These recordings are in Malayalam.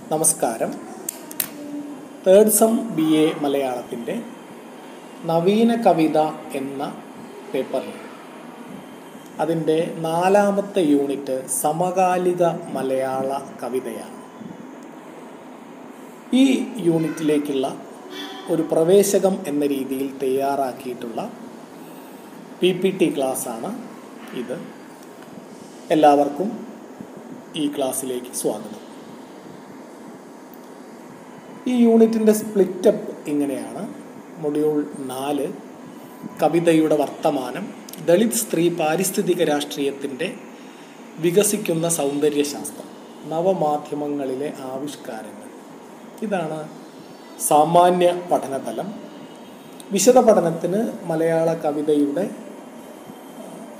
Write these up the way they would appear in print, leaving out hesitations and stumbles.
നമസ്കാരം. തേർഡ് സം BA മലയാളത്തിൻ്റെ നവീന കവിത എന്ന പേപ്പറിൽ അതിൻ്റെ 4ാമത്തെ യൂണിറ്റ് സമകാലിക മലയാള കവിതയാണ്. ഈ യൂണിറ്റിലേക്കുള്ള ഒരു പ്രവേശകം എന്ന രീതിയിൽ തയ്യാറാക്കിയിട്ടുള്ള PPT ക്ലാസ്സാണ് ഇത്. എല്ലാവർക്കും ഈ ക്ലാസ്സിലേക്ക് സ്വാഗതം. ഈ യൂണിറ്റിൻ്റെ സ്പ്ലിറ്റപ്പ് ഇങ്ങനെയാണ്. മൊഡ്യൂൾ 4 കവിതയുടെ വർത്തമാനം, ദളിത് സ്ത്രീ പാരിസ്ഥിതിക രാഷ്ട്രീയത്തിൻ്റെ വികസിക്കുന്ന സൗന്ദര്യശാസ്ത്രം, നവമാധ്യമങ്ങളിലെ ആവിഷ്കാരങ്ങൾ. ഇതാണ് സാമാന്യ പഠനതലം. വിശദ പഠനത്തിന് മലയാള കവിതയുടെ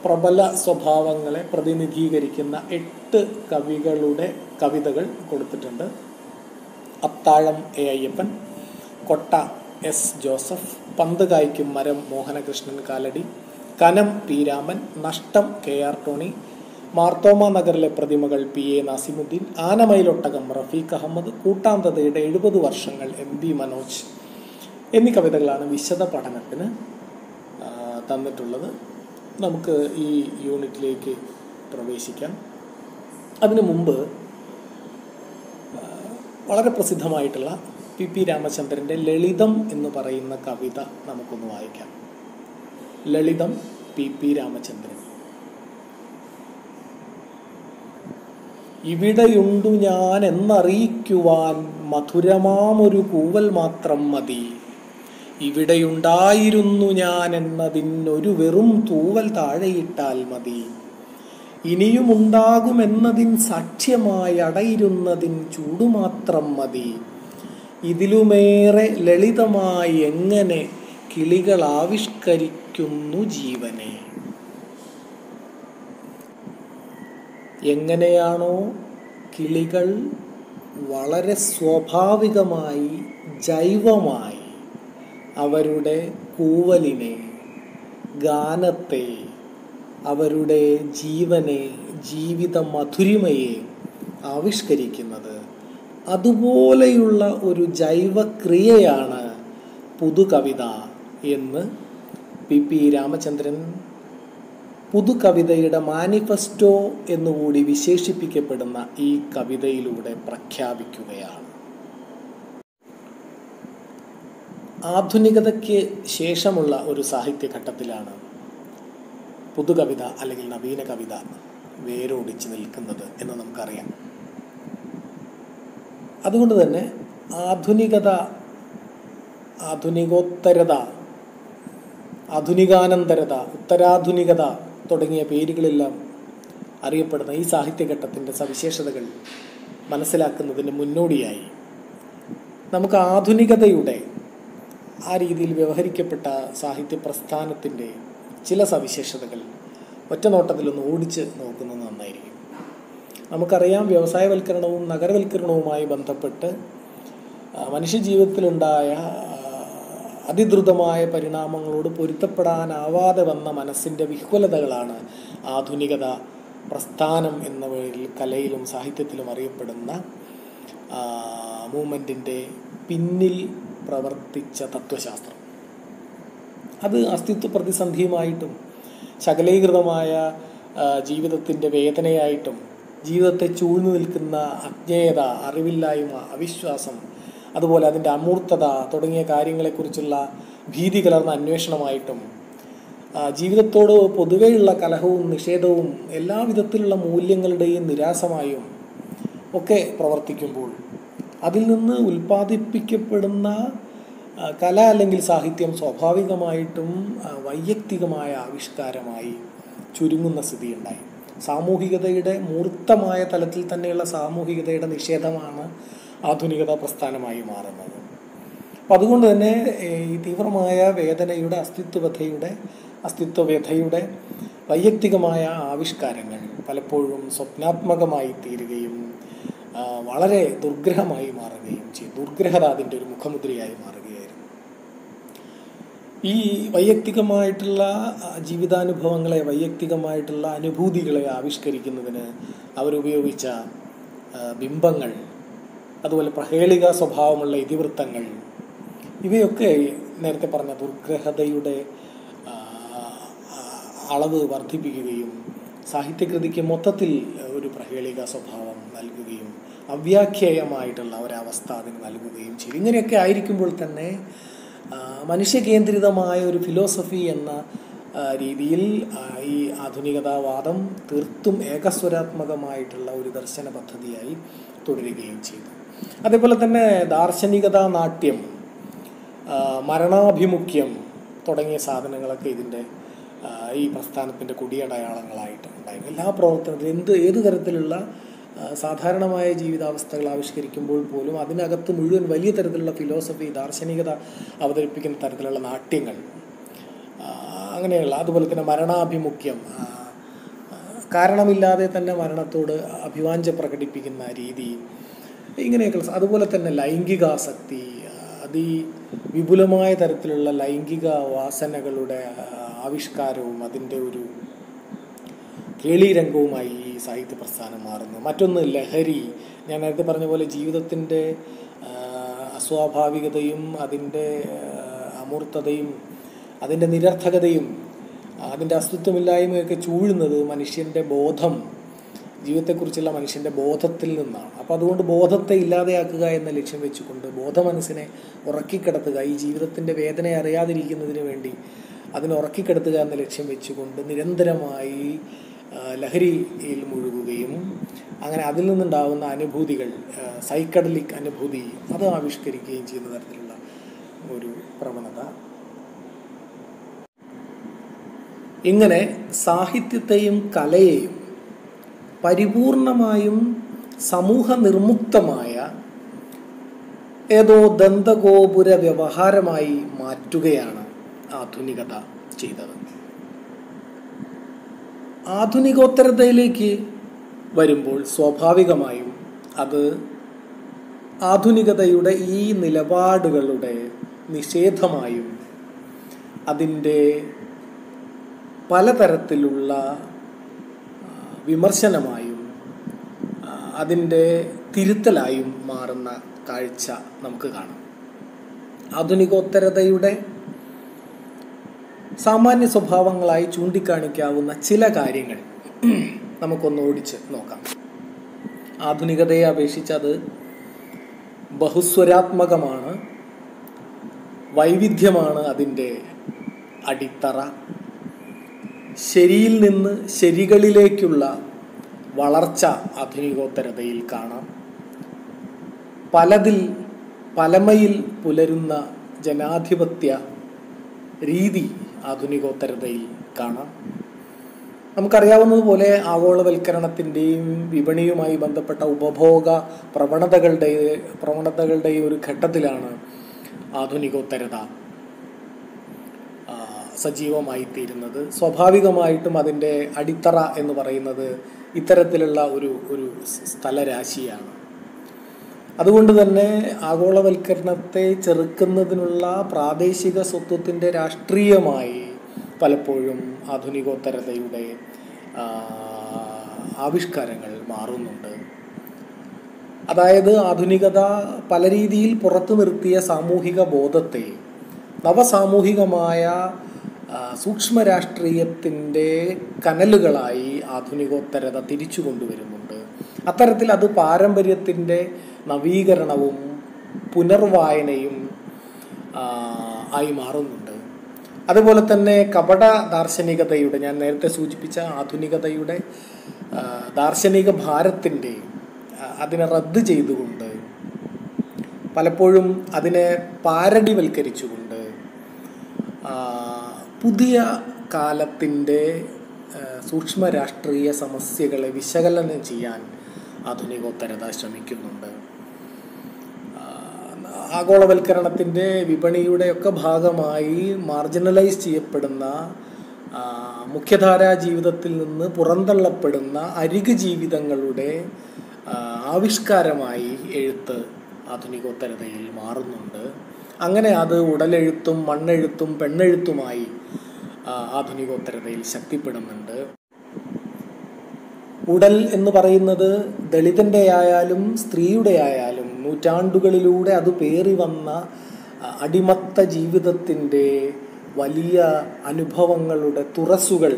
പ്രബല സ്വഭാവങ്ങളെ പ്രതിനിധീകരിക്കുന്ന 8 കവികളുടെ കവിതകൾ കൊടുത്തിട്ടുണ്ട്. അത്താഴം A. അയ്യപ്പൻ, കൊട്ട S. ജോസഫ്, പന്ത് കായ്ക്കും മരം മോഹനകൃഷ്ണൻ കാലടി, കനം P. രാമൻ, നഷ്ടം KR ടോണി, മാർത്തോമ നഗറിലെ പ്രതിമകൾ PA നാസിമുദ്ദീൻ, ആനമയിലൊട്ടകം റഫീഖ് അഹമ്മദ്, കൂട്ടാന്തതയുടെ 70 വർഷങ്ങൾ MB മനോജ് എന്നീ കവിതകളാണ് വിശദ പഠനത്തിന് തന്നിട്ടുള്ളത്. നമുക്ക് ഈ യൂണിറ്റിലേക്ക് പ്രവേശിക്കാം. അതിനു മുമ്പ് വളരെ പ്രസിദ്ധമായിട്ടുള്ള PP രാമചന്ദ്രൻ്റെ ലളിതം എന്ന് പറയുന്ന കവിത നമുക്കൊന്ന് വായിക്കാം. ലളിതം PP രാമചന്ദ്രൻ. ഇവിടെയുണ്ടു ഞാൻ എന്നറിയിക്കുവാൻ മധുരമാമൊരു കൂവൽ മാത്രം മതി. ഇവിടെയുണ്ടായിരുന്നു ഞാൻ എന്നതിനൊരു വെറും തൂവൽ താഴെയിട്ടാൽ മതി. ഇനിയുമുണ്ടാകുമെന്നതിൻ സാക്ഷ്യമായി അടയിരുന്നതിൻ ചൂടുമാത്രം മതി. ഇതിലുമേറെ ലളിതമായി എങ്ങനെ കിളികൾ ആവിഷ്കരിക്കുന്നു ജീവനെ. എങ്ങനെയാണോ കിളികൾ വളരെ സ്വാഭാവികമായി ജൈവമായി അവരുടെ കൂവലിനെ, ഗാനത്തെ, അവരുടെ ജീവനെ, ജീവിത മധുരിമയെ ആവിഷ്കരിക്കുന്നത്, അതുപോലെയുള്ള ഒരു ജൈവക്രിയയാണ് പുതുകവിത എന്ന് PP രാമചന്ദ്രൻ പുതുകവിതയുടെ മാനിഫെസ്റ്റോ എന്നുകൂടി വിശേഷിപ്പിക്കപ്പെടുന്ന ഈ കവിതയിലൂടെ പ്രഖ്യാപിക്കുകയാണ്. ആധുനികതയ്ക്ക് ശേഷമുള്ള ഒരു സാഹിത്യഘട്ടത്തിലാണ് പുതുകവിത അല്ലെങ്കിൽ നവീന കവിത വേരോടിച്ച് നിൽക്കുന്നത് എന്ന് നമുക്കറിയാം. അതുകൊണ്ട് തന്നെ ആധുനികത, ആധുനികോത്തരത, ആധുനികാനന്തരത, ഉത്തരാധുനികത തുടങ്ങിയ പേരുകളെല്ലാം അറിയപ്പെടുന്ന ഈ സാഹിത്യഘട്ടത്തിൻ്റെ സവിശേഷതകൾ മനസ്സിലാക്കുന്നതിന് മുന്നോടിയായി നമുക്ക് ആധുനികതയുടെ ആ രീതിയിൽ വ്യവഹരിക്കപ്പെട്ട സാഹിത്യ പ്രസ്ഥാനത്തിൻ്റെ ചില സവിശേഷതകൾ ഒറ്റ നോട്ടത്തിലൊന്ന് ഓടിച്ച് നോക്കുന്നത് നന്നായിരിക്കും. നമുക്കറിയാം, വ്യവസായവൽക്കരണവും നഗരവൽക്കരണവുമായി ബന്ധപ്പെട്ട് മനുഷ്യജീവിതത്തിലുണ്ടായ അതിദ്രുതമായ പരിണാമങ്ങളോട് പൊരുത്തപ്പെടാനാവാതെ വന്ന മനസ്സിൻ്റെ വിഹ്വലതകളാണ് ആധുനികത പ്രസ്ഥാനം എന്ന പേരിൽ കലയിലും സാഹിത്യത്തിലും അറിയപ്പെടുന്ന മൂവ്മെൻറ്റിൻ്റെ പിന്നിൽ പ്രവർത്തിച്ച തത്വശാസ്ത്രം. അത് അസ്തിത്വ പ്രതിസന്ധിയുമായിട്ടും ശകലീകൃതമായ ജീവിതത്തിൻ്റെ വേദനയായിട്ടും ജീവിതത്തെ ചൂഴ്ന്നു നിൽക്കുന്ന അജ്ഞേയത, അറിവില്ലായ്മ, അവിശ്വാസം, അതുപോലെ അതിൻ്റെ അമൂർത്തത തുടങ്ങിയ കാര്യങ്ങളെക്കുറിച്ചുള്ള ഭീതി കലർന്ന അന്വേഷണമായിട്ടും ജീവിതത്തോട് പൊതുവെയുള്ള കലഹവും നിഷേധവും എല്ലാ വിധത്തിലുള്ള മൂല്യങ്ങളുടെയും നിരാസമായും ഒക്കെ പ്രവർത്തിക്കുമ്പോൾ അതിൽ നിന്ന് ഉൽപ്പാദിപ്പിക്കപ്പെടുന്ന കല അല്ലെങ്കിൽ സാഹിത്യം സ്വാഭാവികമായിട്ടും വൈയക്തികമായ ആവിഷ്കാരമായി ചുരുങ്ങുന്ന സ്ഥിതിയുണ്ടായി. സാമൂഹികതയുടെ മൂർത്തമായ തലത്തിൽ തന്നെയുള്ള സാമൂഹികതയുടെ നിഷേധമാണ് ആധുനികത പ്രസ്ഥാനമായി മാറുന്നത്. അപ്പം അതുകൊണ്ട് തന്നെ ഈ തീവ്രമായ വേദനയുടെ, അസ്തിത്വവ്യഥയുടെ വൈയക്തികമായ ആവിഷ്കാരങ്ങൾ പലപ്പോഴും സ്വപ്നാത്മകമായി തീരുകയും വളരെ ദുർഗ്രഹമായി മാറുകയും ചെയ്യും. ദുർഗ്രഹത അതിൻ്റെ ഒരു മുഖമുദ്രയായി മാറുകയായിരുന്നു. ഈ വൈയക്തികമായിട്ടുള്ള ജീവിതാനുഭവങ്ങളെ, വൈയക്തികമായിട്ടുള്ള അനുഭൂതികളെ ആവിഷ്കരിക്കുന്നതിന് അവരുപയോഗിച്ച ബിംബങ്ങൾ അതുപോലെ പ്രഹേളിക സ്വഭാവമുള്ള ഇതിവൃത്തങ്ങൾ, ഇവയൊക്കെ നേരത്തെ പറഞ്ഞ ദുർഗ്രഹതയുടെ അളവ് വർദ്ധിപ്പിക്കുകയും സാഹിത്യകൃതിക്ക് മൊത്തത്തിൽ ഒരു പ്രഹേളിക സ്വഭാവം നൽകുകയും അവ്യാഖ്യേയമായിട്ടുള്ള ഒരവസ്ഥ അതിന് നൽകുകയും ചെയ്യും. ഇങ്ങനെയൊക്കെ ആയിരിക്കുമ്പോൾ തന്നെ മനുഷ്യകേന്ദ്രിതമായ ഒരു ഫിലോസഫി എന്ന രീതിയിൽ ഈ ആധുനികതാവാദം തീർത്തും ഏകസ്വരാത്മകമായിട്ടുള്ള ഒരു ദർശന പദ്ധതിയായി തുടരുകയും ചെയ്തു. അതേപോലെ തന്നെ ദാർശനികതാ നാട്യം, മരണാഭിമുഖ്യം തുടങ്ങിയ സാധനങ്ങളൊക്കെ ഇതിൻ്റെ ഈ പ്രസ്ഥാനത്തിൻ്റെ കൊടിയടയാളങ്ങളായിട്ട് ഉണ്ടായിരുന്നു. എല്ലാ പ്രവർത്തനത്തിലും ഏത് തരത്തിലുള്ള സാധാരണമായ ജീവിതാവസ്ഥകൾ ആവിഷ്കരിക്കുമ്പോൾ പോലും അതിനകത്ത് മുഴുവൻ വലിയ തരത്തിലുള്ള ഫിലോസഫി, ദാർശനികത അവതരിപ്പിക്കുന്ന തരത്തിലുള്ള നാട്യങ്ങൾ, അങ്ങനെയുള്ള, അതുപോലെ തന്നെ മരണാഭിമുഖ്യം, കാരണമില്ലാതെ തന്നെ മരണത്തോട് അഭിവാഞ്ച പ്രകടിപ്പിക്കുന്ന രീതി, ഇങ്ങനെയൊക്കെ. അതുപോലെ തന്നെ ലൈംഗികാസക്തി, വിപുലമായ തരത്തിലുള്ള ലൈംഗിക വാസനകളുടെ ആവിഷ്കാരവും അതിൻ്റെ ഒരു കേളീരംഗവുമായി ഈ സാഹിത്യ പ്രസ്ഥാനം മാറുന്നു. മറ്റൊന്ന് ലഹരി. ഞാൻ നേരത്തെ പറഞ്ഞ പോലെ ജീവിതത്തിൻ്റെ അസ്വാഭാവികതയും അതിൻ്റെ അമൂർത്തതയും അതിൻ്റെ നിരർത്ഥകതയും അതിൻ്റെ അസ്തിത്വമില്ലായ്മയൊക്കെ ചൂഴുന്നത് മനുഷ്യൻ്റെ ബോധം, ജീവിതത്തെക്കുറിച്ചുള്ള മനുഷ്യൻ്റെ ബോധത്തിൽ നിന്നാണ്. അപ്പോൾ അതുകൊണ്ട് ബോധത്തെ ഇല്ലാതെയാക്കുക എന്ന ലക്ഷ്യം വെച്ചുകൊണ്ട് ബോധമനസ്സിനെ ഉറക്കിക്കിടത്തുക, ഈ ജീവിതത്തിൻ്റെ വേദന അറിയാതിരിക്കുന്നതിന് വേണ്ടി അതിനെ ഉറക്കിക്കിടത്തുക എന്ന ലക്ഷ്യം വെച്ചുകൊണ്ട് നിരന്തരമായി ലഹരിയിൽ മുഴുകുകയും അങ്ങനെ അതിൽ നിന്നുണ്ടാകുന്ന അനുഭൂതികൾ, സൈക്കഡലിക് അനുഭൂതി, അത് ആവിഷ്കരിക്കുകയും ചെയ്യുന്ന തരത്തിലുള്ള ഒരു പ്രവണത. ഇങ്ങനെ സാഹിത്യത്തെയും കലയെയും പരിപൂർണമായും സമൂഹ നിർമുക്തമായ ഏതോ ദന്തഗോപുര വ്യവഹാരമായി മാറ്റുകയാണ് ആധുനികത ചെയ്തത്. ആധുനികോത്തരതയിലേക്ക് വരുമ്പോൾ സ്വാഭാവികമായും അത് ആധുനികതയുടെ ഈ നിലപാടുകളുടെ നിഷേധമായും അതിൻ്റെ പലതരത്തിലുള്ള വിമർശനമായും അതിൻ്റെ തിരുത്തലായും മാറുന്ന കാഴ്ച നമുക്ക് കാണാം. ആധുനികോത്തരതയുടെ സാമാന്യ സ്വഭാവങ്ങളായി ചൂണ്ടിക്കാണിക്കാവുന്ന ചില കാര്യങ്ങൾ നമുക്കൊന്ന് ഓടിച്ച് നോക്കാം. ആധുനികതയെ അപേക്ഷിച്ച് അത് ബഹുസ്വരാത്മകമാണ്, വൈവിധ്യമാണ് അതിൻ്റെ അടിത്തറ. ശരിയിൽ നിന്ന് ശരികളിലേക്കുള്ള വളർച്ച ആധുനികോത്തരതയിൽ കാണാം. പലമയിൽ പുലരുന്ന ജനാധിപത്യ രീതി ആധുനികോത്തരതയിൽ കാണാം. നമുക്കറിയാവുന്നതുപോലെ ആഗോളവൽക്കരണത്തിൻ്റെയും വിപണിയുമായി ബന്ധപ്പെട്ട ഉപഭോഗ പ്രവണതകളുടെ ഒരു ഘട്ടത്തിലാണ് ആധുനികോത്തരത സജീവമായിത്തീരുന്നത്. സ്വാഭാവികമായിട്ടും അതിൻ്റെ അടിത്തറ എന്ന് പറയുന്നത് ഇത്തരത്തിലുള്ള ഒരു സ്ഥലരാശിയാണ്. അതുകൊണ്ട് തന്നെ ആഗോളവൽക്കരണത്തെ ചെറുക്കുന്നതിനുള്ള പ്രാദേശിക സ്വത്വത്തിൻ്റെ രാഷ്ട്രീയമായി പലപ്പോഴും ആധുനികോത്തരതയുടെ ആവിഷ്കാരങ്ങൾ മാറുന്നുണ്ട്. അതായത് ആധുനികത പല രീതിയിൽ പുറത്തു നിർത്തിയ സാമൂഹിക ബോധത്തെ നവസാമൂഹികമായ സൂക്ഷ്മ രാഷ്ട്രീയത്തിൻ്റെ കനലുകളായി ആധുനികോത്തരത തിരിച്ചു കൊണ്ടുവരുന്നുണ്ട്. അത്തരത്തിൽ അത് പാരമ്പര്യത്തിൻ്റെ നവീകരണവും പുനർവായനയും ആയി മാറുന്നുണ്ട്. അതുപോലെ തന്നെ കപട ദാർശനികതയുടെ, ഞാൻ നേരത്തെ സൂചിപ്പിച്ച ആധുനികതയുടെ ദാർശനിക ഭാരത്തിൻ്റെ അതിനെ റദ്ദ് ചെയ്തുകൊണ്ട് പലപ്പോഴും അതിനെ പാരഡിവൽക്കരിച്ചുകൊണ്ട് പുതിയ കാലത്തിൻ്റെ സൂക്ഷ്മ രാഷ്ട്രീയ സമസ്യകളെ വിശകലനം ചെയ്യാൻ ആധുനികോത്തരത ശ്രമിക്കുന്നുണ്ട്. ആഗോളവൽക്കരണത്തിൻ്റെ വിപണിയുടെയൊക്കെ ഭാഗമായി മാർജിനലൈസ് ചെയ്യപ്പെടുന്ന, മുഖ്യധാരാ ജീവിതത്തിൽ നിന്ന് പുറന്തള്ളപ്പെടുന്ന അരിക് ജീവിതങ്ങളുടെ ആവിഷ്കാരമായി എഴുത്ത് ആധുനികോത്തരതയിൽ മാറുന്നുണ്ട്. അങ്ങനെ അത് ഉടലെഴുത്തും മണ്ണെഴുത്തും പെണ്ണെഴുത്തുമായി ആധുനികോത്തരതയിൽ ശക്തിപ്പെടുന്നുണ്ട്. ഉടൽ എന്ന് പറയുന്നത് ദളിതൻ്റെ ആയാലും സ്ത്രീയുടെ ആയാലും നൂറ്റാണ്ടുകളിലൂടെ അത് പേറി വന്ന അടിമത്ത ജീവിതത്തിൻ്റെ വലിയ അനുഭവങ്ങളുടെ തുറസ്സുകൾ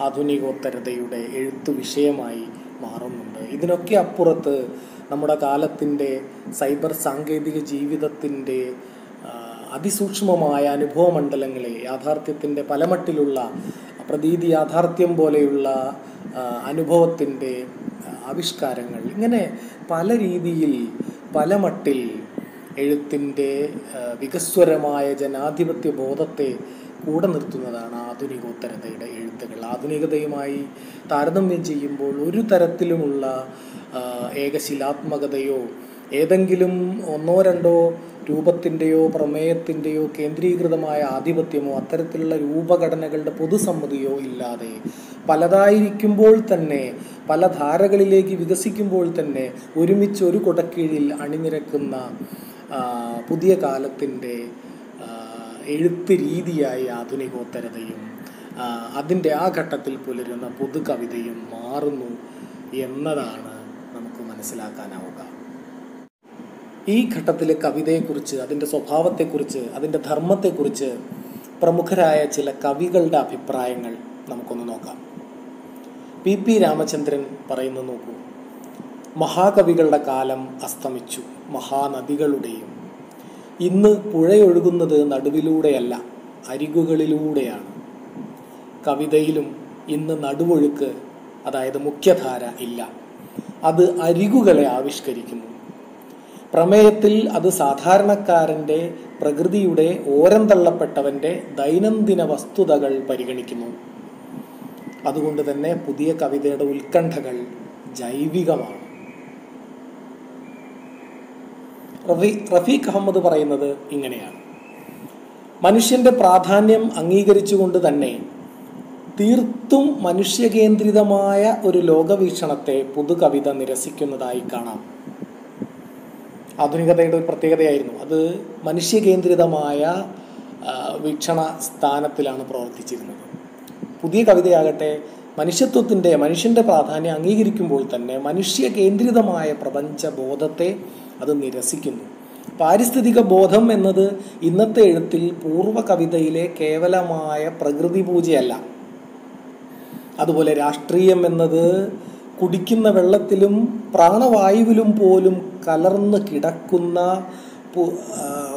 ആധുനികോത്തരതയുടെ എഴുത്തു വിഷയമായി മാറുന്നുണ്ട്. ഇതിനൊക്കെ അപ്പുറത്ത് നമ്മുടെ കാലത്തിൻ്റെ സൈബർ സാങ്കേതിക ജീവിതത്തിൻ്റെ അതിസൂക്ഷ്മമായ അനുഭവമണ്ഡലങ്ങളെ, യാഥാർത്ഥ്യത്തിൻ്റെ പലമട്ടിലുള്ള പ്രതീതി യാഥാർത്ഥ്യം പോലെയുള്ള അനുഭവത്തിൻ്റെ ആവിഷ്കാരങ്ങൾ, ഇങ്ങനെ പല രീതിയിൽ പല മട്ടിൽ എഴുത്തിൻ്റെ വികസ്വരമായ ജനാധിപത്യ ബോധത്തെ കൂടെ നിർത്തുന്നതാണ് ആധുനികോത്തരതയുടെ എഴുത്തുകൾ. ആധുനികതയുമായി താരതമ്യം ചെയ്യുമ്പോൾ ഒരു തരത്തിലുമുള്ള ഏകശിലാത്മകതയോ ഏതെങ്കിലും ഒന്നോ രണ്ടോ രൂപത്തിൻ്റെയോ പ്രമേയത്തിൻ്റെയോ കേന്ദ്രീകൃതമായ ആധിപത്യമോ അത്തരത്തിലുള്ള രൂപഘടനകളുടെ പൊതുസമ്മതിയോ ഇല്ലാതെ പലതായിരിക്കുമ്പോൾ തന്നെ, പല ധാരകളിലേക്ക് വികസിക്കുമ്പോൾ തന്നെ ഒരുമിച്ച് ഒരു കുടക്കീഴിൽ അണിനിരക്കുന്ന പുതിയ കാലത്തിൻ്റെ എഴുത്ത് രീതിയായി ആധുനികോത്തരതയും അതിൻ്റെ ആ ഘട്ടത്തിൽ പുലരുന്ന പൊതുകവിതയും മാറുന്നു എന്നതാണ് നമുക്ക് മനസ്സിലാക്കാനാവുക. ഈ ഘട്ടത്തിലെ കവിതയെക്കുറിച്ച്, അതിൻ്റെ സ്വഭാവത്തെക്കുറിച്ച്, അതിൻ്റെ ധർമ്മത്തെക്കുറിച്ച് പ്രമുഖരായ ചില കവികളുടെ അഭിപ്രായങ്ങൾ നമുക്കൊന്ന് നോക്കാം. പി രാമചന്ദ്രൻ പറയുന്നത് നോക്കൂ. മഹാകവികളുടെ കാലം അസ്തമിച്ചു, മഹാനദികളുടെയും. ഇന്ന് പുഴയൊഴുകുന്നത് നടുവിലൂടെയല്ല, അരികുകളിലൂടെയാണ്. കവിതയിലും ഇന്ന് നടുവൊഴുക്ക്, അതായത് മുഖ്യധാര ഇല്ല. അത് അരികുകളെ ആവിഷ്കരിക്കുന്നു. പ്രമേയത്തിൽ അത് സാധാരണക്കാരൻ്റെ, പ്രകൃതിയുടെ, ഓരം തള്ളപ്പെട്ടവൻ്റെ ദൈനംദിന വസ്തുതകൾ പരിഗണിക്കുന്നു. അതുകൊണ്ട് തന്നെ പുതിയ കവിതയുടെ ഉത്കണ്ഠകൾ ജൈവികമാണ്. റഫീഖ് അഹമ്മദ് പറയുന്നത് ഇങ്ങനെയാണ്: മനുഷ്യൻ്റെ പ്രാധാന്യം അംഗീകരിച്ചുകൊണ്ട് തന്നെ തീർത്തും മനുഷ്യകേന്ദ്രിതമായ ഒരു ലോകവീക്ഷണത്തെ പുതുകവിത നിരസിക്കുന്നതായി കാണാം. ആധുനികതയുടെ ഒരു പ്രത്യേകതയായിരുന്നു അത്. മനുഷ്യകേന്ദ്രിതമായ വീക്ഷണ സ്ഥാനത്തിലാണ് പ്രവർത്തിച്ചിരുന്നത്. പുതിയ കവിതയാകട്ടെ മനുഷ്യൻ്റെ പ്രാധാന്യം അംഗീകരിക്കുമ്പോൾ തന്നെ മനുഷ്യകേന്ദ്രിതമായ പ്രപഞ്ചബോധത്തെ അത് നിരസിക്കുന്നു. പാരിസ്ഥിതിക ബോധം എന്നത് ഇന്നത്തെ എഴുത്തിൽ പൂർവ്വ കവിതയിലെ കേവലമായ പ്രകൃതി പൂജയല്ല. അതുപോലെ രാഷ്ട്രീയം എന്നത് കുടിക്കുന്ന വെള്ളത്തിലും പ്രാണവായുവിലും പോലും കലർന്ന് കിടക്കുന്ന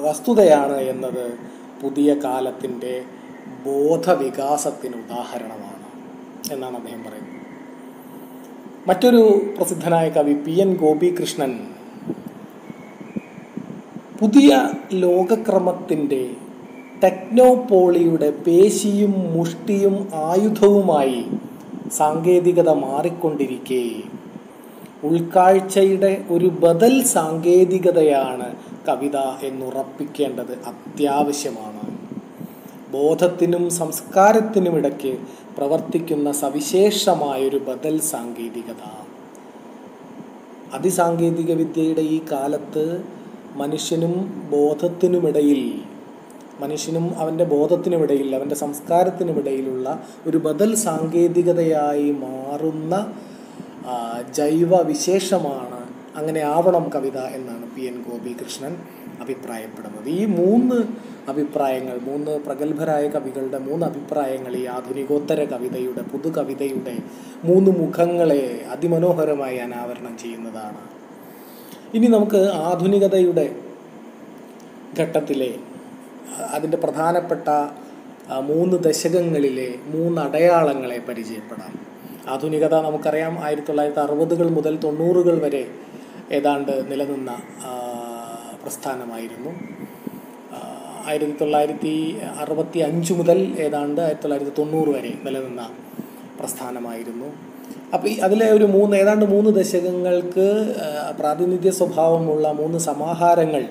വസ്തുതയാണ് എന്നത് പുതിയ കാലത്തിൻ്റെ ബോധവികാസത്തിന് ഉദാഹരണമാണ് എന്നാണ് അദ്ദേഹം പറയുന്നത്. മറ്റൊരു പ്രസിദ്ധനായ കവി PN ഗോപികൃഷ്ണൻ പുതിയ ലോകക്രമത്തിൻ്റെ ടെക്നോപോളിയുടെ പേശിയും മുഷ്ടിയും ആയുധവുമായി സാങ്കേതികത മാറിക്കൊണ്ടിരിക്കെ ഉൾക്കാഴ്ചയുടെ ഒരു ബദൽ സാങ്കേതികതയാണ് കവിത എന്നുറപ്പിക്കേണ്ടത് അത്യാവശ്യമാണ്. ബോധത്തിനും സംസ്കാരത്തിനുമിടയ്ക്ക് പ്രവർത്തിക്കുന്ന സവിശേഷമായൊരു ബദൽ സാങ്കേതികത. അതിസാങ്കേതിക വിദ്യയുടെ ഈ കാലത്ത് മനുഷ്യനും അവൻ്റെ ബോധത്തിനുമിടയിൽ, അവൻ്റെ സംസ്കാരത്തിനുമിടയിലുള്ള ഒരു ബദൽ സാങ്കേതികതയായി മാറുന്ന ജൈവ വിശേഷമാണ്, അങ്ങനെ ആവണം കവിത എന്നാണ് PN ഗോപികൃഷ്ണൻ അഭിപ്രായപ്പെടുന്നത്. ഈ മൂന്ന് പ്രഗത്ഭരായ കവികളുടെ 3 അഭിപ്രായങ്ങൾ ഈ ആധുനികോത്തര കവിതയുടെ, പുതുകവിതയുടെ 3 മുഖങ്ങളെ അതിമനോഹരമായി അനാവരണം ചെയ്യുന്നതാണ്. ഇനി നമുക്ക് ആധുനികതയുടെ ഘട്ടത്തിലെ അതിൻ്റെ പ്രധാനപ്പെട്ട 3 ദശകങ്ങളിലെ 3 അടയാളങ്ങളെ പരിചയപ്പെടാം. ആധുനികത നമുക്കറിയാം 1960-കൾ മുതൽ 90-കൾ വരെ ഏതാണ്ട് നിലനിന്ന പ്രസ്ഥാനമായിരുന്നു. 1965 മുതൽ ഏതാണ്ട് 1990 വരെ നിലനിന്ന പ്രസ്ഥാനമായിരുന്നു. അപ്പോൾ അതിലെ ഒരു ഏതാണ്ട് 3 ദശകങ്ങൾക്ക് പ്രാതിനിധ്യ സ്വഭാവമുള്ള 3 സമാഹാരങ്ങൾ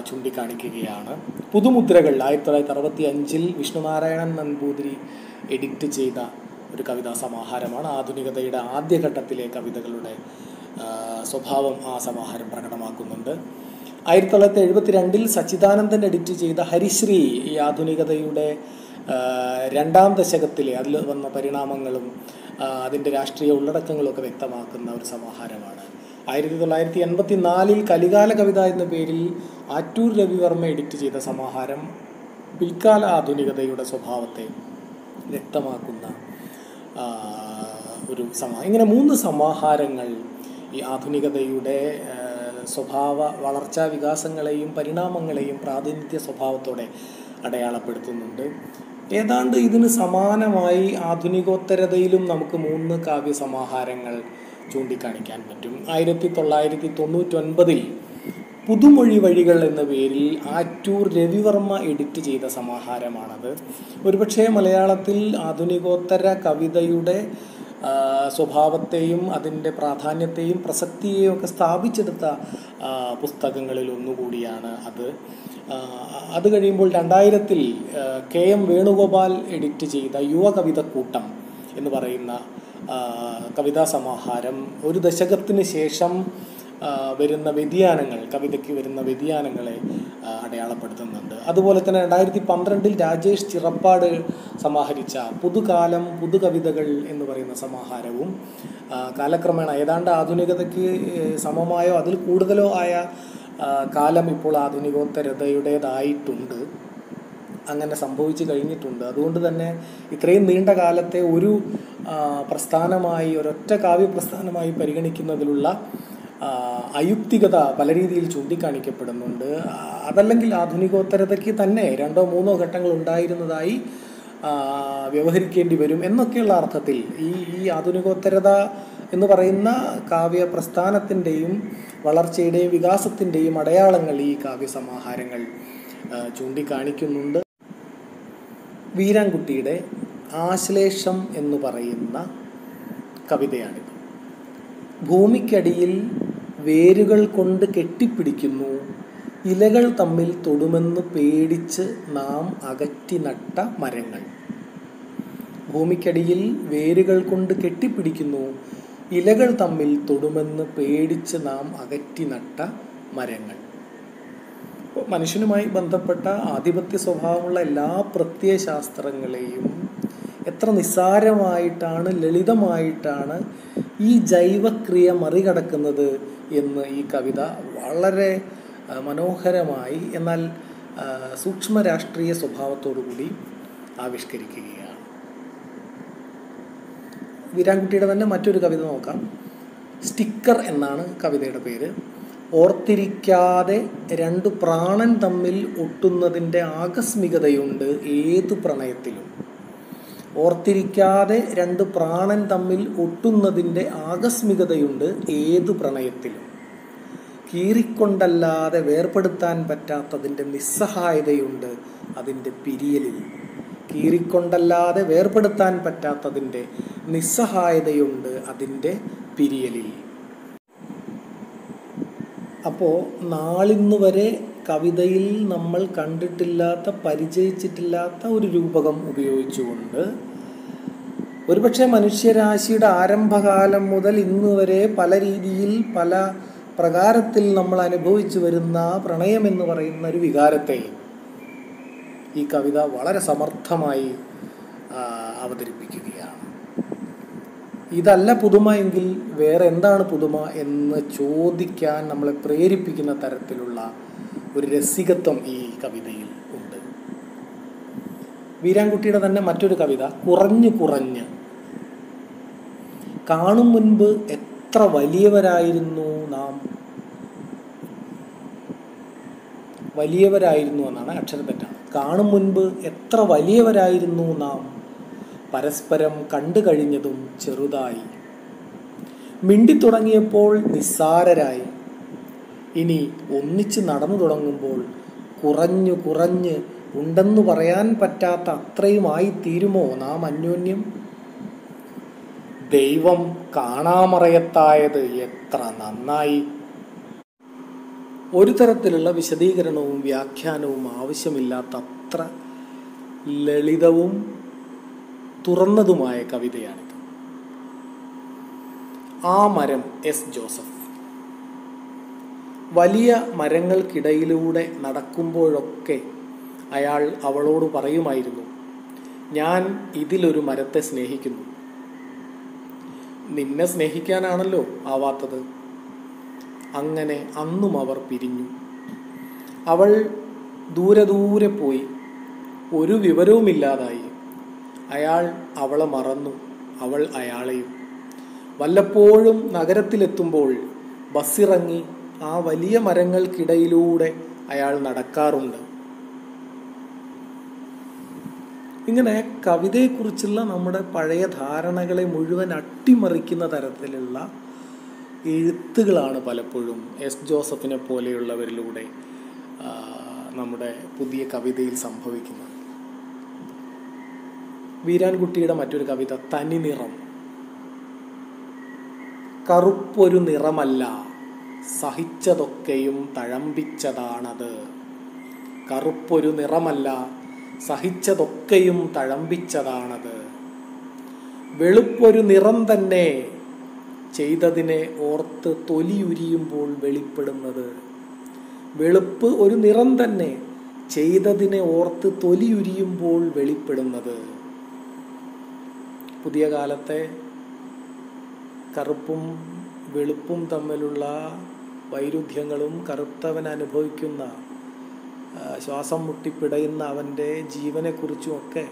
ചൂണ്ടിക്കാണിക്കുകയാണ്. പുതുമുദ്രകൾ 1965 വിഷ്ണുനാരായണൻ നമ്പൂതിരി എഡിറ്റ് ചെയ്ത ഒരു കവിതാ സമാഹാരമാണ്. ആധുനികതയുടെ ആദ്യഘട്ടത്തിലെ കവിതകളുടെ സ്വഭാവം ആ സമാഹാരം പ്രകടമാക്കുന്നുണ്ട്. 1972 സച്ചിദാനന്ദൻ എഡിറ്റ് ചെയ്ത ഹരിശ്രീ ഈ ആധുനികതയുടെ 2ാം ദശകത്തിലെ അതിൽ വന്ന പരിണാമങ്ങളും അതിൻ്റെ രാഷ്ട്രീയ ഉള്ളടക്കങ്ങളൊക്കെ വ്യക്തമാക്കുന്ന ഒരു സമാഹാരമാണ്. 1984 കലികാല കവിത എന്ന പേരിൽ ആറ്റൂർ രവിവർമ്മ എഡിറ്റ് ചെയ്ത സമാഹാരം പിൽക്കാല ആധുനികതയുടെ സ്വഭാവത്തെ വ്യക്തമാക്കുന്ന ഒരു ഇങ്ങനെ 3 സമാഹാരങ്ങൾ ഈ ആധുനികതയുടെ സ്വഭാവ വളർച്ചാ വികാസങ്ങളെയും പരിണാമങ്ങളെയും പ്രാതിനിധ്യ സ്വഭാവത്തോടെ അടയാളപ്പെടുത്തുന്നുണ്ട്. ഏതാണ്ട് ഇതിന് സമാനമായി ആധുനികോത്തരതയിലും നമുക്ക് 3 കാവ്യ സമാഹാരങ്ങൾ ചൂണ്ടിക്കാണിക്കാൻ പറ്റും. 1999 പുതുമൊഴി വഴികൾ എന്ന പേരിൽ ആറ്റൂർ രവിവർമ്മ എഡിറ്റ് ചെയ്ത സമാഹാരമാണത്. ഒരുപക്ഷെ മലയാളത്തിൽ ആധുനികോത്തര കവിതയുടെ സ്വഭാവത്തെയും അതിൻ്റെ പ്രാധാന്യത്തെയും പ്രസക്തിയെയും ഒക്കെ സ്ഥാപിച്ചെടുത്ത പുസ്തകങ്ങളിൽ ഒന്നുകൂടിയാണ് അത്. അത് കഴിയുമ്പോൾ 2000 KM വേണുഗോപാൽ എഡിറ്റ് ചെയ്ത യുവകവിതക്കൂട്ടം എന്ന് പറയുന്ന കവിതാ സമാഹാരം ഒരു ദശകത്തിന് ശേഷം വരുന്ന വ്യതിയാനങ്ങൾ, കവിതയ്ക്ക് വരുന്ന വ്യതിയാനങ്ങളെ അടയാളപ്പെടുത്തുന്നുണ്ട്. അതുപോലെ തന്നെ 2012 രാജേഷ് ചിറപ്പാട് സമാഹരിച്ച പുതുകാലം പുതുകവിതകൾ എന്ന് പറയുന്ന സമാഹാരവും കാലക്രമേണ ഏതാണ്ട് ആധുനികതയ്ക്ക് സമമായോ അതിൽ കൂടുതലോ ആയ കാലം ഇപ്പോൾ ആധുനികോത്തരതയുടേതായിട്ടുണ്ട്, അങ്ങനെ സംഭവിച്ചു കഴിഞ്ഞിട്ടുണ്ട്. അതുകൊണ്ട് തന്നെ ഇത്രയും നീണ്ട കാലത്തെ ഒരു പ്രസ്ഥാനമായി, ഒരൊറ്റ കാവ്യപ്രസ്ഥാനമായി പരിഗണിക്കുന്നതിലുള്ള അയുക്തികത പല രീതിയിൽ ചൂണ്ടിക്കാണിക്കപ്പെടുന്നുണ്ട്. അതല്ലെങ്കിൽ ആധുനികോത്തരതയ്ക്ക് തന്നെ 2-3 ഘട്ടങ്ങൾ ഉണ്ടായിരുന്നതായി വ്യവഹരിക്കേണ്ടി വരും എന്നൊക്കെയുള്ള അർത്ഥത്തിൽ ഈ ആധുനികോത്തരത എന്ന് പറയുന്ന കാവ്യപ്രസ്ഥാനത്തിൻ്റെയും വളർച്ചയുടെയും വികാസത്തിൻ്റെയും അടയാളങ്ങൾ ഈ കാവ്യസമാഹാരങ്ങൾ ചൂണ്ടിക്കാണിക്കുന്നുണ്ട്. വീരാൻകുട്ടിയുടെ ആശ്ലേഷം എന്ന് പറയുന്ന കവിതയാണിത്. ഭൂമിക്കടിയിൽ വേരുകൾ കൊണ്ട് കെട്ടിപ്പിടിക്കുന്നു, ഇലകൾ തമ്മിൽ തൊടുമെന്ന് പേടിച്ച് നാം അകറ്റി നട്ട മരങ്ങൾ. ഭൂമിക്കടിയിൽ വേരുകൾ കൊണ്ട് കെട്ടിപ്പിടിക്കുന്നു, ഇലകൾ തമ്മിൽ തൊടുമെന്ന് പേടിച്ച് നാം അകറ്റി നട്ട മരങ്ങൾ. മനുഷ്യനുമായി ബന്ധപ്പെട്ട ആധിപത്യ സ്വഭാവമുള്ള എല്ലാ പ്രത്യയശാസ്ത്രങ്ങളെയും എത്ര നിസ്സാരമായിട്ടാണ്, ലളിതമായിട്ടാണ് ഈ ജൈവക്രിയ മറികടക്കുന്നത് എന്ന് ഈ കവിത വളരെ മനോഹരമായി എന്നാൽ സൂക്ഷ്മ രാഷ്ട്രീയ സ്വഭാവത്തോടുകൂടി ആവിഷ്കരിക്കുകയാണ്. വീരാൻകുട്ടിയുടെ തന്നെ മറ്റൊരു കവിത നോക്കാം. സ്റ്റിക്കർ എന്നാണ് കവിതയുടെ പേര്. ഓർത്തിരിക്കാതെ 2 പ്രാണൻ തമ്മിൽ ഒട്ടുന്നതിൻ്റെ ആകസ്മികതയുണ്ട് ഏതു പ്രണയത്തിലും. ഓർത്തിരിക്കാതെ 2 പ്രാണൻ തമ്മിൽ ഒട്ടുന്നതിൻ്റെ ആകസ്മികതയുണ്ട് ഏതു പ്രണയത്തിലും. കീറിക്കൊണ്ടല്ലാതെ വേർപെടുത്താൻ പറ്റാത്തതിൻ്റെ നിസ്സഹായതയുണ്ട് അതിൻ്റെ പിരിയലിൽ. കീറിക്കൊണ്ടല്ലാതെ വേർപെടുത്താൻ പറ്റാത്തതിൻ്റെ നിസ്സഹായതയുണ്ട് അതിൻ്റെ പിരിയലിൽ. അപ്പോൾ നാളിന്നുവരെ കവിതയിൽ നമ്മൾ കണ്ടിട്ടില്ലാത്ത, പരിചയിച്ചിട്ടില്ലാത്ത ഒരു രൂപകം ഉപയോഗിച്ചുകൊണ്ട് ഒരുപക്ഷെ മനുഷ്യരാശിയുടെ ആരംഭകാലം മുതൽ ഇന്ന് വരെ പല രീതിയിൽ പല പ്രകാരത്തിൽ നമ്മൾ അനുഭവിച്ചു വരുന്ന പ്രണയം എന്ന് പറയുന്ന ഒരു വികാരത്തെ ഈ കവിത വളരെ സമർത്ഥമായി അവതരിപ്പിക്കുകയാണ്. ഇതല്ല പുതുമ എങ്കിൽ വേറെ എന്താണ് പുതുമ എന്ന് ചോദിക്കാൻ നമ്മളെ പ്രേരിപ്പിക്കുന്ന തരത്തിലുള്ള ഒരു രസികത്വം ഈ കവിതയിൽ ഉണ്ട്. വീരാൻകുട്ടിയുടെ തന്നെ മറ്റൊരു കവിത കുറഞ്ഞു കുറഞ്ഞ്. കാണും മുൻപ് എത്ര വലിയവരായിരുന്നു നാം. വലിയവരായിരുന്നു എന്നാണ്, അക്ഷരത്തെറ്റാണ്. കാണും മുൻപ് എത്ര വലിയവരായിരുന്നു നാം, പരസ്പരം കണ്ടു കഴിഞ്ഞതും ചെറുതായി. മിണ്ടിത്തുടങ്ങിയപ്പോൾ നിസ്സാരരായി, ഇനി ഒന്നിച്ച് നടന്നു തുടങ്ങുമ്പോൾ കുറഞ്ഞു കുറഞ്ഞ് ഉണ്ടെന്നു പറയാൻ പറ്റാത്ത അത്രയുമായി തീരുമോ നാം അന്യോന്യം. ദൈവം കാണാമറയത്തായത് എത്ര നന്നായി. ഒരു തരത്തിലുള്ള വിശദീകരണവും വ്യാഖ്യാനവും ആവശ്യമില്ലാത്ത അത്ര ലളിതവും തുറന്നതുമായ കവിതയാണിത്. ആ മരം, എസ് ജോസഫ്. വലിയ മരങ്ങൾക്കിടയിലൂടെ നടക്കുമ്പോഴൊക്കെ അയാൾ അവളോട് പറയുമായിരുന്നു, ഞാൻ ഇതിലൊരു മരത്തെ സ്നേഹിക്കുന്നു. നിന്നെ സ്നേഹിക്കാനാണല്ലോ ആവാത്തത്. അങ്ങനെ അന്നും അവർ പിരിഞ്ഞു. അവൾ ദൂരെ ദൂരെ പോയി, ഒരു വിവരവുമില്ലാതായി. അയാൾ അവളെ മറന്നു, അവൾ അയാളെയും. വല്ലപ്പോഴും നഗരത്തിലെത്തുമ്പോൾ ബസ്സിറങ്ങി ആ വലിയ മരങ്ങൾക്കിടയിലൂടെ അയാൾ നടക്കാറുണ്ട്. ഇങ്ങനെ കവിതയെക്കുറിച്ചുള്ള നമ്മുടെ പഴയ ധാരണകളെ മുഴുവൻ അട്ടിമറിക്കുന്ന തരത്തിലുള്ള എഴുത്തുകളാണ് പലപ്പോഴും എസ് ജോസഫിനെ പോലെയുള്ളവരിലൂടെ നമ്മുടെ പുതിയ കവിതയിൽ സംഭവിക്കുന്നത്. വീരാൻകുട്ടിയുടെ മറ്റൊരു കവിത തനിനിറം. കറുപ്പൊരു നിറമല്ല, സഹിച്ചതൊക്കെയും തഴമ്പിച്ചതാണത്. കറുപ്പൊരു നിറമല്ല, സഹിച്ചതൊക്കെയും തഴമ്പിച്ചതാണത്. വെളുപ്പൊരു നിറം തന്നെ, ചെയ്തതിനെ ഓർത്ത് തൊലിയുരിയുമ്പോൾ വെളിപ്പെടുന്നത്. വെളുപ്പ് ഒരു നിറം തന്നെ, ചെയ്തതിനെ ഓർത്ത് തൊലിയുരിയുമ്പോൾ വെളിപ്പെടുന്നത്. പുതിയ കാലത്തെ കറുപ്പും വെളുപ്പും തമ്മിലുള്ള വൈരുദ്ധ്യങ്ങളും കറുത്തവൻ അനുഭവിക്കുന്ന ശ്വാസം മുട്ടിപ്പിടയുന്ന അവൻ്റെ ജീവനെക്കുറിച്ചുമൊക്കെ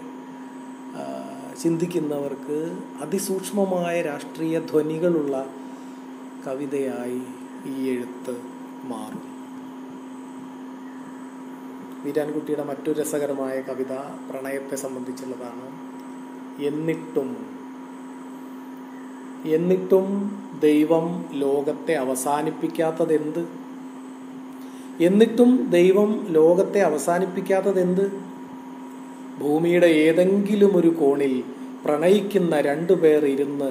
ചിന്തിക്കുന്നവർക്ക് അതിസൂക്ഷ്മമായ രാഷ്ട്രീയ ധ്വനികളുള്ള കവിതയായി ഈ എഴുത്ത് മാറും. വീരാൻകുട്ടിയുടെ മറ്റൊരു രസകരമായ കവിത പ്രണയത്തെ സംബന്ധിച്ചുള്ളതാണ്. എന്നിട്ടും ദൈവം ലോകത്തെ അവസാനിപ്പിക്കാത്തതെന്ത്? എന്നിട്ടും ദൈവം ലോകത്തെ അവസാനിപ്പിക്കാത്തതെന്ത്? ഭൂമിയുടെ ഏതെങ്കിലും ഒരു കോണിൽ പ്രണയിക്കുന്ന രണ്ടുപേർ ഇരുന്ന്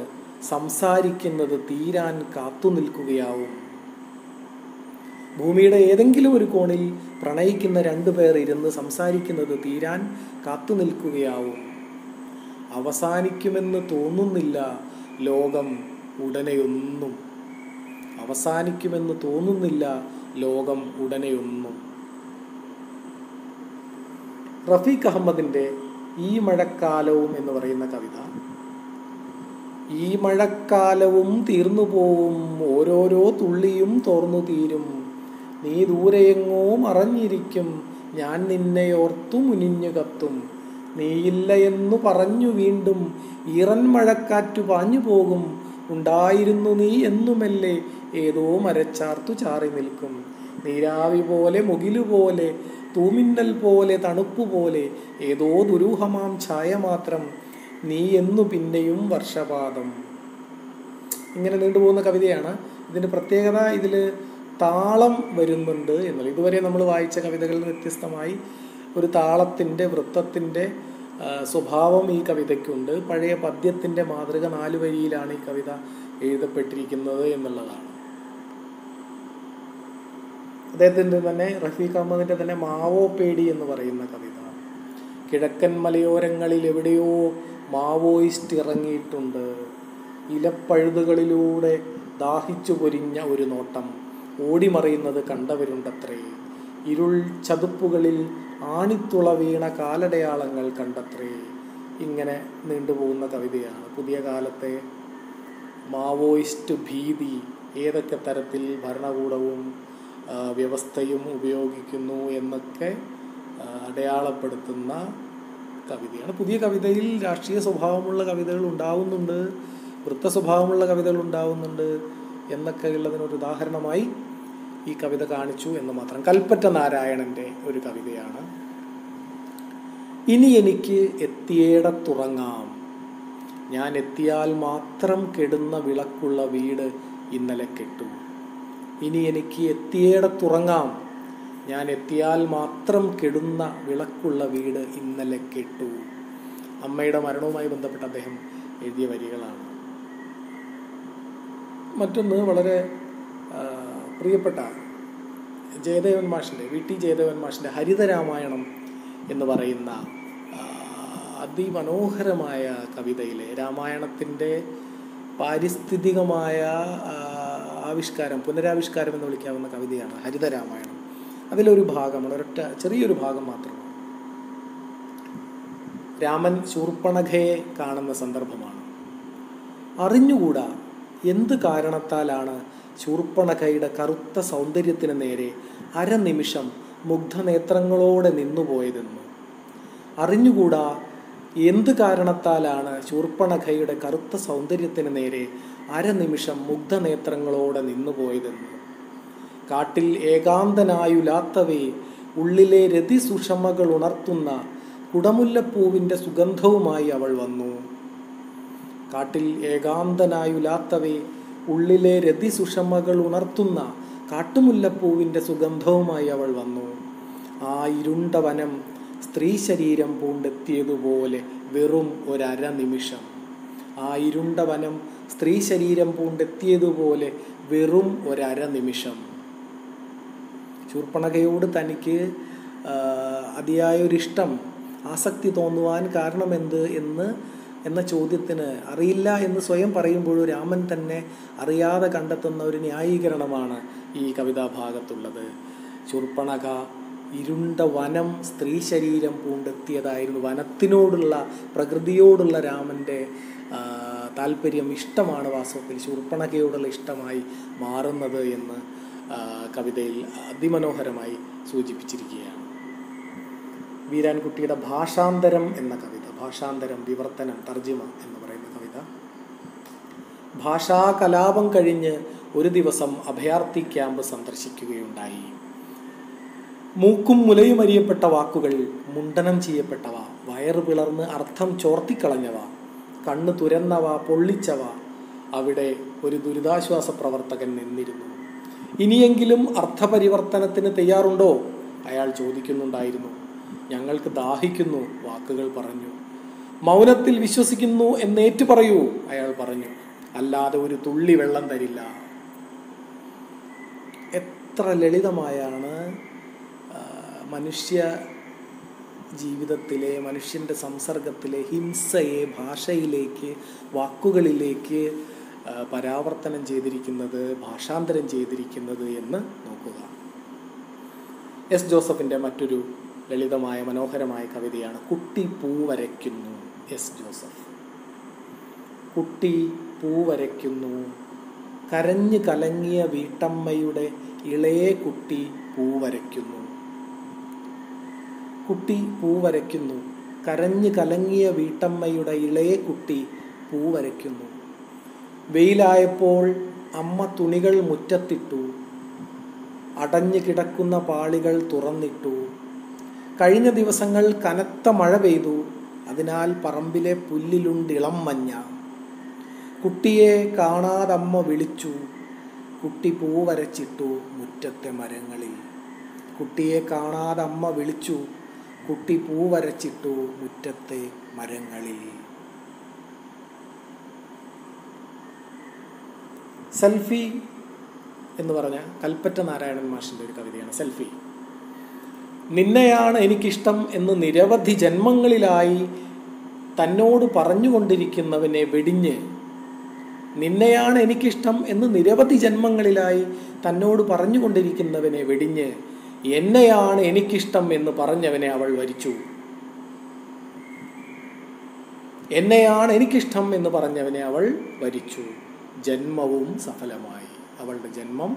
സംസാരിക്കുന്നത് തീരാൻ കാത്തു നിൽക്കുകയാവും. ഭൂമിയുടെ ഏതെങ്കിലും ഒരു കോണിൽ പ്രണയിക്കുന്ന രണ്ടുപേർ ഇരുന്ന് സംസാരിക്കുന്നത് തീരാൻ കാത്തു നിൽക്കുകയാവും. അവസാനിക്കുമെന്ന് തോന്നുന്നില്ല ലോകം ഉടനെയൊന്നും. അവസാനിക്കുമെന്ന് തോന്നുന്നില്ല ലോകം ഉടനെയൊന്നും. റഫീഖ് അഹമ്മദിൻ്റെ ഈ മഴക്കാലവും എന്ന് പറയുന്ന കവിത. ഈ മഴക്കാലവും തീർന്നു പോവും, ഓരോരോ തുള്ളിയും തോർന്നു തീരും. നീ ദൂരെയെങ്ങോ മറഞ്ഞിരിക്കും, ഞാൻ നിന്നെയോർത്തു മുനിഞ്ഞു കത്തും. നീയില്ല എന്നു പറഞ്ഞു വീണ്ടും, ഈറൻ മഴക്കാറ്റു പാഞ്ഞു പോകും. ഉണ്ടായിരുന്നു നീ എന്നുമല്ലേ, ഏതോ മരച്ചാർത്തു ചാറി നിൽക്കും. നീരാവി പോലെ മുകിലുപോലെ, തൂമിന്നൽ പോലെ തണുപ്പുപോലെ, ഏതോ ദുരൂഹമാം ഛായ മാത്രം. നീ എന്നു പിന്നെയും വർഷപാതം. ഇങ്ങനെ നീണ്ടുപോകുന്ന കവിതയാണ്. ഇതിൻ്റെ പ്രത്യേകത ഇതിൽ താളം വരുന്നുണ്ട് എന്നുള്ളത്. ഇതുവരെ നമ്മൾ വായിച്ച കവിതകളിൽ നിന്ന് വ്യത്യസ്തമായി ഒരു താളത്തിൻ്റെ വൃത്തത്തിൻ്റെ സ്വഭാവം ഈ കവിതയ്ക്കുണ്ട്. പഴയ പദ്യത്തിൻ്റെ മാതൃക 4 വരിയിലാണ് ഈ കവിത എഴുതപ്പെട്ടിരിക്കുന്നത് എന്നുള്ളതാണ്. അദ്ദേഹത്തിൻ്റെ തന്നെ റഫീഖ് അഹമ്മദിൻ്റെ തന്നെ മാവോ പേടി എന്ന് പറയുന്ന കവിത. കിഴക്കൻ മലയോരങ്ങളിൽ എവിടെയോ മാവോയിസ്റ്റ് ഇറങ്ങിയിട്ടുണ്ട്. ഇലപ്പഴുതുകളിലൂടെ ദാഹിച്ചു പൊരിഞ്ഞ ഒരു നോട്ടം, ഓടിമറിയുന്നത് കണ്ടവരുണ്ടത്രേ. ഇരുൾ ചതുപ്പുകളിൽ ആണിത്തുള വീണ കാലടയാളങ്ങൾ കണ്ടത്രേ. ഇങ്ങനെ നീണ്ടുപോകുന്ന കവിതയാണ്. പുതിയ കാലത്തെ മാവോയിസ്റ്റ് ഭീതി ഏതൊക്കെ തരത്തിൽ ഭരണകൂടവും വ്യവസ്ഥയും ഉപയോഗിക്കുന്നു എന്നൊക്കെ അടയാളപ്പെടുത്തുന്ന കവിതയാണ്. പുതിയ കവിതയിൽ രാഷ്ട്രീയ സ്വഭാവമുള്ള കവിതകൾ ഉണ്ടാവുന്നുണ്ട്, വൃത്ത സ്വഭാവമുള്ള കവിതകൾ ഉണ്ടാവുന്നുണ്ട് എന്നൊക്കെ ഉള്ളതിനൊരു ഉദാഹരണമായി ഈ കവിത കാണിച്ചു എന്ന് മാത്രം. കൽപ്പറ്റ നാരായണൻ്റെ ഒരു കവിതയാണ്. ഇനി എനിക്ക് എത്തിയേടത്തുറങ്ങാം, ഞാൻ എത്തിയാൽ മാത്രം കെടുന്ന വിളക്കുള്ള വീട് ഇന്നലെ കെട്ടു. ഇനി എനിക്ക് എത്തിയേടത്തുറങ്ങാം, ഞാൻ എത്തിയാൽ മാത്രം കെടുന്ന വിളക്കുള്ള വീട് ഇന്നലെ കെട്ടു. അമ്മയുടെ മരണവുമായി ബന്ധപ്പെട്ട് അദ്ദേഹം എഴുതിയ വരികളാണ്. മറ്റൊന്ന് വളരെ പ്രിയപ്പെട്ട ജയദേവൻ മാഷിൻ്റെ, വി ടി ജയദേവൻ മാഷിൻ്റെ ഹരിതരാമായണം എന്ന് പറയുന്ന അതിമനോഹരമായ കവിതയിലെ രാമായണത്തിൻ്റെ പാരിസ്ഥിതികമായ ആവിഷ്കാരം, പുനരാവിഷ്കാരം എന്ന് വിളിക്കാവുന്ന കവിതയാണ് ഹരിതരാമായണം. അതിലൊരു ഭാഗമാണ്, ഒരൊറ്റ ചെറിയൊരു ഭാഗം മാത്രമാണ്. രാമൻ ശൂർപ്പണഖയെ കാണുന്ന സന്ദർഭമാണ്. അറിഞ്ഞുകൂടാ എന്ത് കാരണത്താലാണ് ശൂർപ്പണഖയുടെ കറുത്ത സൗന്ദര്യത്തിന് നേരെ അരനിമിഷം മുഗ്ധനേത്രങ്ങളോടെ നിന്നുപോയതെന്ന്. അറിഞ്ഞുകൂടാ എന്ത് കാരണത്താലാണ് ശൂർപ്പണഖയുടെ കറുത്ത സൗന്ദര്യത്തിന് നേരെ അരനിമിഷം മുഗ്ധനേത്രങ്ങളോടെ നിന്നുപോയതെന്ന്. കാട്ടിൽ ഏകാന്തനായുലാത്തവേ ഉള്ളിലെ രതിസുഷമകൾ ഉണർത്തുന്ന കുടമുല്ലപ്പൂവിൻ്റെ സുഗന്ധവുമായി അവൾ വന്നു. കാട്ടിൽ ഏകാന്തനായുലാത്തവേ ഉള്ളിലെ രതിസുഷമകൾ ഉണർത്തുന്ന കാട്ടുമുല്ലപ്പൂവിൻ്റെ സുഗന്ധവുമായി അവൾ വന്നു. ആ ഇരുണ്ട വനം സ്ത്രീ ശരീരം പൂണ്ടെത്തിയതുപോലെ വെറും ഒരര നിമിഷം. ആ ഇരുണ്ട വനം സ്ത്രീ ശരീരം പൂണ്ടെത്തിയതുപോലെ വെറും ഒരര നിമിഷം. ശൂർപ്പണഖയോട് തനിക്ക് അതിയായൊരിഷ്ടം, ആസക്തി തോന്നുവാൻ കാരണമെന്ത് എന്ന ചോദ്യത്തിന് അറിയില്ല എന്ന് സ്വയം പറയുമ്പോഴും രാമൻ തന്നെ അറിയാതെ കണ്ടെത്തുന്ന ഒരു ന്യായീകരണമാണ് ഈ കവിതാഭാഗത്തുള്ളത്. ശൂർപ്പണഖ ഇരുണ്ട വനം സ്ത്രീ ശരീരം പൂണ്ടെത്തിയതായിരുന്നു. വനത്തിനോടുള്ള, പ്രകൃതിയോടുള്ള രാമൻ്റെ താല്പര്യം, ഇഷ്ടമാണ് വാസ്തവത്തിൽ ശൂർപ്പണഖയോടുള്ള ഇഷ്ടമായി മാറുന്നത് എന്ന് കവിതയിൽ അതിമനോഹരമായി സൂചിപ്പിച്ചിരിക്കുകയാണ്. വീരാൻകുട്ടിയുടെ ഭാഷാന്തരം എന്ന കവിത, ഭാഷാന്തരം, വിവർത്തനം, തർജിമ എന്ന് പറയുന്ന കവിത. ഭാഷാകലാപം കഴിഞ്ഞ് ഒരു ദിവസം അഭയാർത്ഥി ക്യാമ്പ് സന്ദർശിക്കുകയുണ്ടായി. മൂക്കും മുലയും അരിയപ്പെട്ട വാക്കുകൾ, മുണ്ടനം ചെയ്യപ്പെട്ടവ, വയറ് പിളർന്ന് അർത്ഥം ചോർത്തിക്കളഞ്ഞവ, കണ്ണ് തുരന്നവ, പൊള്ളിച്ചവ. അവിടെ ഒരു ദുരിതാശ്വാസ പ്രവർത്തകൻ നിന്നിരുന്നു. ഇനിയെങ്കിലും അർത്ഥപരിവർത്തനത്തിന് തയ്യാറുണ്ടോ? അയാൾ ചോദിക്കുന്നുണ്ടായിരുന്നു. ഞങ്ങൾക്ക് ദാഹിക്കുന്നു, വാക്കുകൾ പറഞ്ഞു. മൗനത്തിൽ വിശ്വസിക്കുന്നു എന്നേറ്റു പറയൂ, അയാൾ പറഞ്ഞു. അല്ലാതെ ഒരു തുള്ളി വെള്ളം തരില്ല. എത്ര ലളിതമായാണ് മനുഷ്യ ജീവിതത്തിലെ, മനുഷ്യൻ്റെ സംസർഗത്തിലെ ഹിംസയെ ഭാഷയിലേക്ക്, വാക്കുകളിലേക്ക് പരാവർത്തനം ചെയ്തിരിക്കുന്നത്, ഭാഷാന്തരം ചെയ്തിരിക്കുന്നത് എന്ന് നോക്കുക. എസ് ജോസഫിൻ്റെ മറ്റൊരു ലളിതമായ മനോഹരമായ കവിതയാണ് കുട്ടി പൂ വരയ്ക്കുന്നു. S Joseph. കുട്ടി പൂ വരയ്ക്കുന്നു, കരഞ്ഞു കലങ്ങിയ വീട്ടമ്മയുടെ ഇളയ കുട്ടി പൂ വരയ്ക്കുന്നു. കുട്ടി പൂ വരയ്ക്കുന്നു, കരഞ്ഞു കലങ്ങിയ വീട്ടമ്മയുടെ ഇളയ കുട്ടി പൂ വരയ്ക്കുന്നു. വെയിലായപ്പോൾ അമ്മ തുണികൾ മുറ്റത്തിട്ടു, അടഞ്ഞു കിടക്കുന്ന പാളികൾ തുറന്നിട്ടു. കഴിഞ്ഞ ദിവസങ്ങൾ കനത്ത മഴ പെയ്തു, അതിനാൽ പറമ്പിലെ പുല്ലിലുണ്ടിളം മഞ്ഞ. കുട്ടിയെ കാണാതമ്മ വിളിച്ചു, കുട്ടി പൂ വരച്ചിട്ടു മുറ്റത്തെ മരങ്ങളിൽ. കുട്ടിയെ കാണാതമ്മ വിളിച്ചു, കുട്ടി പൂ വരച്ചിട്ടു മുറ്റത്തെ മരങ്ങളിൽ. സെൽഫി എന്ന് പറഞ്ഞ കൽപ്പറ്റ നാരായണൻ മാഷിൻ്റെ ഒരു കവിതയാണ് സെൽഫി. നിന്നെയാണ് എനിക്കിഷ്ടം എന്ന് നിരവധി ജന്മങ്ങളിലായി തന്നോട് പറഞ്ഞുകൊണ്ടിരിക്കുന്നവനെ വെടിഞ്ഞ്, നിന്നെയാണ് എനിക്കിഷ്ടം എന്ന് നിരവധി ജന്മങ്ങളിലായി തന്നോട് പറഞ്ഞുകൊണ്ടിരിക്കുന്നവനെ വെടിഞ്ഞ് എന്നെയാണ് എനിക്കിഷ്ടം എന്ന് പറഞ്ഞവനെ അവൾ വരിച്ചു. എന്നെയാണ് എനിക്കിഷ്ടം എന്ന് പറഞ്ഞവനെ അവൾ വരിച്ചു. ജന്മവും സഫലമായി. അവളുടെ ജന്മം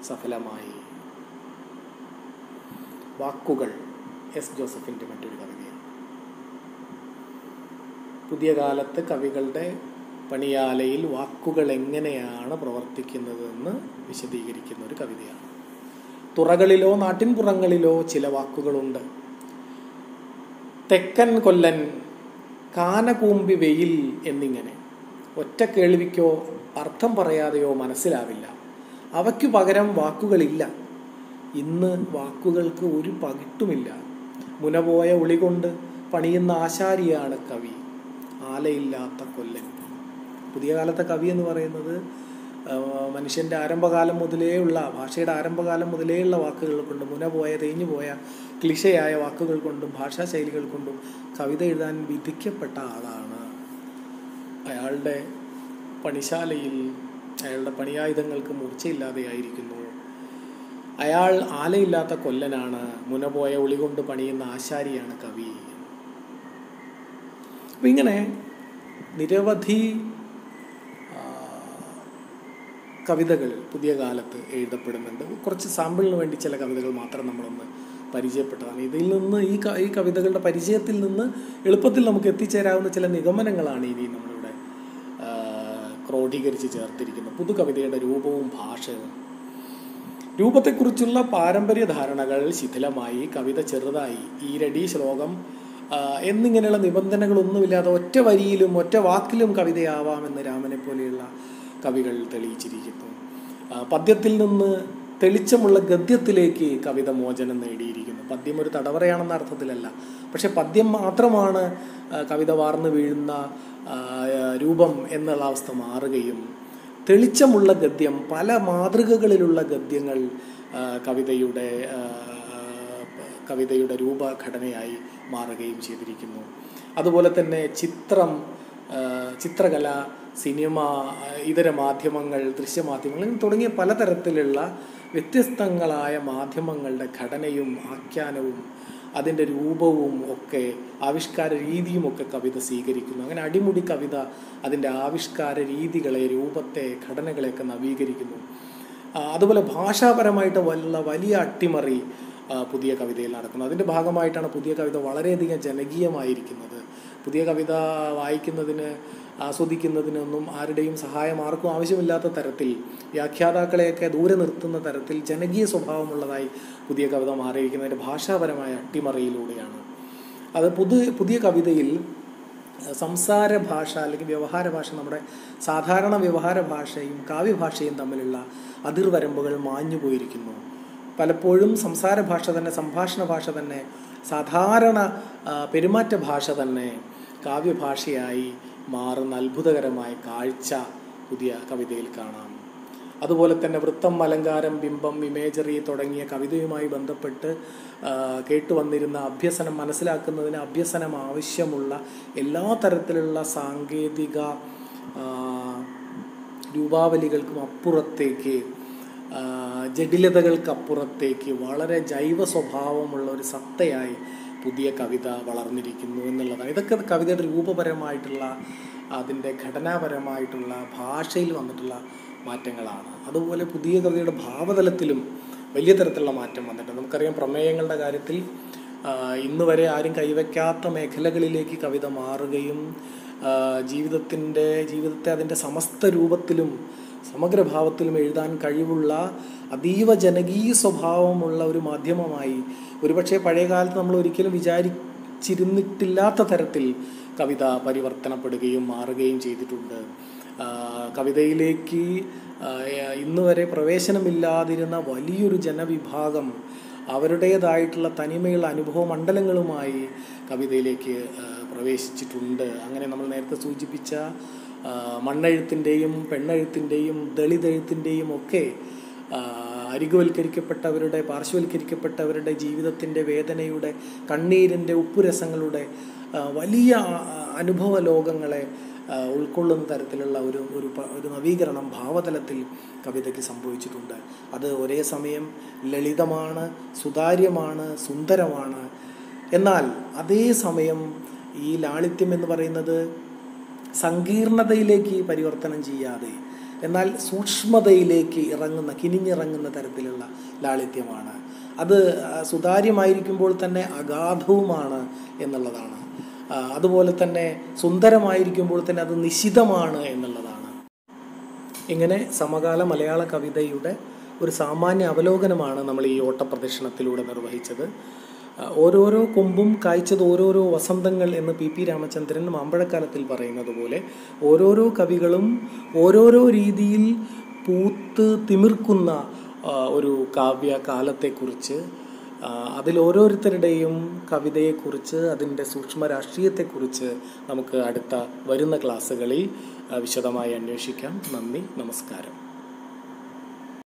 സഫലമായി. വാക്കുകൾ എസ് ജോസഫിൻ്റെ മറ്റൊരു കവിതയാണ്. പുതിയ കാലത്ത് കവികളുടെ പണിയാലയിൽ വാക്കുകൾ എങ്ങനെയാണ് പ്രവർത്തിക്കുന്നതെന്ന് വിശദീകരിക്കുന്ന ഒരു കവിതയാണ്. തുറകളിലോ നാട്ടിൻപുറങ്ങളിലോ ചില വാക്കുകളുണ്ട്. തെക്കൻ കൊല്ലൻ, കാനകൂമ്പി വെയിൽ എന്നിങ്ങനെ ഒറ്റ കേൾവിക്കോ അർത്ഥം പറയാതെയോ മനസ്സിലാവില്ല. അവയ്ക്കു പകരം വാക്കുകളില്ല. ഇന്ന് വാക്കുകൾക്ക് ഒരു പകിട്ടുമില്ല. മുനപോയ ഉളികൊണ്ട് പണിയുന്ന ആശാരിയാണ് കവി, ആലയില്ലാത്ത കൊല്ലൻ. പുതിയ കാലത്തെ കവി എന്ന് പറയുന്നത് മനുഷ്യൻ്റെ ആരംഭകാലം മുതലേ ഉള്ള, ഭാഷയുടെ ആരംഭകാലം മുതലേ ഉള്ള വാക്കുകൾ കൊണ്ടും, മുനപോയ, തേഞ്ഞുപോയ, ക്ലിഷയായ വാക്കുകൾ കൊണ്ടും ഭാഷാശൈലികൾ കൊണ്ടും കവിത എഴുതാൻ വിധിക്കപ്പെട്ട ആളാണ്. അയാളുടെ പണിശാലയിൽ അയാളുടെ പണിയായുധങ്ങൾക്ക് മൂർച്ചയില്ലാതെയായിരിക്കുന്നു. അയാൾ ആലയില്ലാത്ത കൊല്ലനാണ്, മുനപോയ ഉളി കൊണ്ട് പണിയുന്ന ആശാരിയാണ് കവി. അപ്പം ഇങ്ങനെ നിരവധി കവിതകൾ പുതിയ കാലത്ത് എഴുതപ്പെടുന്നുണ്ട്. കുറച്ച് സാമ്പിളിന് വേണ്ടി ചില കവിതകൾ മാത്രം നമ്മളൊന്ന് പരിചയപ്പെട്ടതാണ്. ഇതിൽ നിന്ന് ഈ കവിതകളുടെ പരിചയത്തിൽ നിന്ന് എളുപ്പത്തിൽ നമുക്ക് എത്തിച്ചേരാവുന്ന ചില നിഗമനങ്ങളാണ് ഇനി നമ്മളിവിടെ ക്രോഡീകരിച്ച് ചേർത്തിരിക്കുന്നത്. പുതുകവിതയുടെ രൂപവും ഭാഷയും. രൂപത്തെക്കുറിച്ചുള്ള പാരമ്പര്യ ധാരണകൾ ശിഥിലമായി, കവിത ചെറുതായി, ഈരടി, ശ്ലോകം എന്നിങ്ങനെയുള്ള നിബന്ധനകളൊന്നുമില്ലാതെ ഒറ്റ വരിയിലും ഒറ്റ വാക്കിലും കവിതയാവാമെന്ന് രാമനെ പോലെയുള്ള കവികൾ തെളിയിച്ചിരിക്കുന്നു. പദ്യത്തിൽ നിന്ന് തെളിച്ചമുള്ള ഗദ്യത്തിലേക്ക് കവിത മോചനം നേടിയിരിക്കുന്നു. പദ്യം ഒരു തടവറയാണെന്ന അർത്ഥത്തിലല്ല, പക്ഷെ പദ്യം മാത്രമാണ് കവിത വാർന്നു വീഴുന്ന രൂപം എന്നുള്ള അവസ്ഥ മാറുകയും തെളിച്ചമുള്ള ഗദ്യം, പല മാതൃകകളിലുള്ള ഗദ്യങ്ങൾ കവിതയുടെ രൂപഘടനയായി മാറുകയും ചെയ്തിരിക്കുന്നു. അതുപോലെ തന്നെ ചിത്രകല, സിനിമ, ഇതര മാധ്യമങ്ങൾ, ദൃശ്യമാധ്യമങ്ങൾ തുടങ്ങിയ പലതരത്തിലുള്ള വ്യത്യസ്തങ്ങളായ മാധ്യമങ്ങളുടെ ഘടനയും ആഖ്യാനവും അതിൻ്റെ രൂപവും ഒക്കെ ആവിഷ്കാര രീതിയുമൊക്കെ കവിത സ്വീകരിക്കുന്നു. അങ്ങനെ അടിമുടി കവിത അതിൻ്റെ ആവിഷ്കാര രീതികളെ, രൂപത്തെ, ഘടനകളെയൊക്കെ നവീകരിക്കുന്നു. അതുപോലെ ഭാഷാപരമായിട്ട് വലിയ അട്ടിമറി പുതിയ കവിതയിൽ നടക്കുന്നു. അതിൻ്റെ ഭാഗമായിട്ടാണ് പുതിയ കവിത വളരെയധികം ജനകീയമായിരിക്കുന്നത്. പുതിയ കവിത വായിക്കുന്നതിന്, ആസ്വദിക്കുന്നതിനൊന്നും ആരുടെയും സഹായം ആർക്കും ആവശ്യമില്ലാത്ത തരത്തിൽ, വ്യാഖ്യാതാക്കളെയൊക്കെ ദൂരെ നിർത്തുന്ന തരത്തിൽ ജനകീയ സ്വഭാവമുള്ളതായി പുതിയ കവിത മാറിയിരിക്കുന്നതിൻ്റെ ഭാഷാപരമായ അട്ടിമറിയിലൂടെയാണ്. അത് പുതിയ കവിതയിൽ സംസാര ഭാഷ അല്ലെങ്കിൽ വ്യവഹാര ഭാഷ, നമ്മുടെ സാധാരണ വ്യവഹാര ഭാഷയും കാവ്യഭാഷയും തമ്മിലുള്ള അതിർവരമ്പുകൾ മാഞ്ഞു പോയിരിക്കുന്നു. പലപ്പോഴും സംസാര ഭാഷ തന്നെ, സംഭാഷണ ഭാഷ തന്നെ, സാധാരണ പെരുമാറ്റ ഭാഷ തന്നെ കാവ്യഭാഷയായി മാറുന്ന അത്ഭുതകരമായ കാഴ്ച പുതിയ കവിതയിൽ കാണാം. അതുപോലെ തന്നെ വൃത്തം, അലങ്കാരം, ബിംബം, ഇമേജറി തുടങ്ങിയ കവിതയുമായി ബന്ധപ്പെട്ട് കേട്ടുവന്നിരുന്ന അഭ്യസനം മനസ്സിലാക്കുന്നതിന് അഭ്യസനം ആവശ്യമുള്ള എല്ലാ തരത്തിലുള്ള സാങ്കേതിക രൂപാവലികൾക്കും അപ്പുറത്തേക്ക്, ജടിലതകൾക്കപ്പുറത്തേക്ക് വളരെ ജൈവ സ്വഭാവമുള്ള ഒരു സത്തയായി പുതിയ കവിത വളർന്നിരിക്കുന്നു എന്നുള്ളതാണ്. ഇതൊക്കെ കവിതയുടെ രൂപപരമായിട്ടുള്ള, അതിൻ്റെ ഘടനാപരമായിട്ടുള്ള, ഭാഷയിൽ വന്നിട്ടുള്ള മാറ്റങ്ങളാണ്. അതുപോലെ പുതിയ കവിതയുടെ ഭാവതലത്തിലും വലിയ തരത്തിലുള്ള മാറ്റം വന്നിട്ടുണ്ട്. നമുക്കറിയാം, പ്രമേയങ്ങളുടെ കാര്യത്തിൽ ഇന്ന് വരെ ആരും കൈവയ്ക്കാത്ത മേഖലകളിലേക്ക് കവിത മാറുകയും ജീവിതത്തെ അതിൻ്റെ സമസ്ത രൂപത്തിലും സമഗ്രഭാവത്തിലും എഴുതാൻ കഴിവുള്ള അതീവ ജനകീയ സ്വഭാവമുള്ള ഒരു മാധ്യമമായി, ഒരുപക്ഷെ പഴയകാലത്ത് നമ്മൾ ഒരിക്കലും വിചാരിച്ചിരുന്നിട്ടില്ലാത്ത തരത്തിൽ കവിത പരിവർത്തനപ്പെടുകയും മാറുകയും ചെയ്തിട്ടുണ്ട്. കവിതയിലേക്ക് ഇന്ന് വരെ പ്രവേശനമില്ലാതിരുന്ന വലിയൊരു ജനവിഭാഗം അവരുടേതായിട്ടുള്ള തനിമയുള്ള അനുഭവ മണ്ഡലങ്ങളുമായി കവിതയിലേക്ക് പ്രവേശിച്ചിട്ടുണ്ട്. അങ്ങനെ നമ്മൾ നേരത്തെ സൂചിപ്പിച്ച മണ്ണെഴുത്തിൻ്റെയും പെണ്ണെഴുത്തിൻ്റെയും ദളിതെഴുത്തിൻ്റെയും ഒക്കെ അരികുവൽക്കരിക്കപ്പെട്ടവരുടെ, പാർശ്വവൽക്കരിക്കപ്പെട്ടവരുടെ ജീവിതത്തിൻ്റെ വേദനയുടെ, കണ്ണീരിൻ്റെ, ഉപ്പുരസങ്ങളുടെ വലിയ അനുഭവ ലോകങ്ങളെ ഉൾക്കൊള്ളുന്ന തരത്തിലുള്ള ഒരു നവീകരണം ഭാവതലത്തിൽ കവിതയ്ക്ക് സംഭവിച്ചിട്ടുണ്ട്. അത് ഒരേ സമയം ലളിതമാണ്, സുതാര്യമാണ്, സുന്ദരമാണ്. എന്നാൽ അതേ സമയം ഈ ലാളിത്യം എന്ന് പറയുന്നത് സങ്കീർണതയിലേക്ക് പരിവർത്തനം ചെയ്യാതെ, എന്നാൽ സൂക്ഷ്മതയിലേക്ക് കിനിഞ്ഞിറങ്ങുന്ന തരത്തിലുള്ള ലാളിത്യമാണ്. അത് സുതാര്യമായിരിക്കുമ്പോൾ തന്നെ അഗാധവുമാണ് എന്നുള്ളതാണ്. അതുപോലെ തന്നെ സുന്ദരമായിരിക്കുമ്പോൾ തന്നെ അത് നിശിതമാണ് എന്നുള്ളതാണ്. ഇങ്ങനെ സമകാല മലയാള കവിതയുടെ ഒരു സാമാന്യ അവലോകനമാണ് നമ്മൾ ഈ ഓട്ടപ്രദക്ഷിണത്തിലൂടെ നിർവഹിച്ചത്. ഓരോരോ കൊമ്പും കായ്ച്ചത് ഓരോരോ വസന്തങ്ങൾ എന്ന് പി രാമചന്ദ്രൻ മാമ്പഴക്കാലത്തിൽ പറയുന്നത് പോലെ ഓരോരോ കവികളും ഓരോരോ രീതിയിൽ പൂത്ത് തിമിർക്കുന്ന ഒരു കാവ്യകാലത്തെക്കുറിച്ച്, അതിലോരോരുത്തരുടെയും കവിതയെക്കുറിച്ച്, അതിൻ്റെ സൂക്ഷ്മ രാഷ്ട്രീയത്തെക്കുറിച്ച് നമുക്ക് വരുന്ന ക്ലാസ്സുകളിൽ വിശദമായി അന്വേഷിക്കാം. നന്ദി, നമസ്കാരം.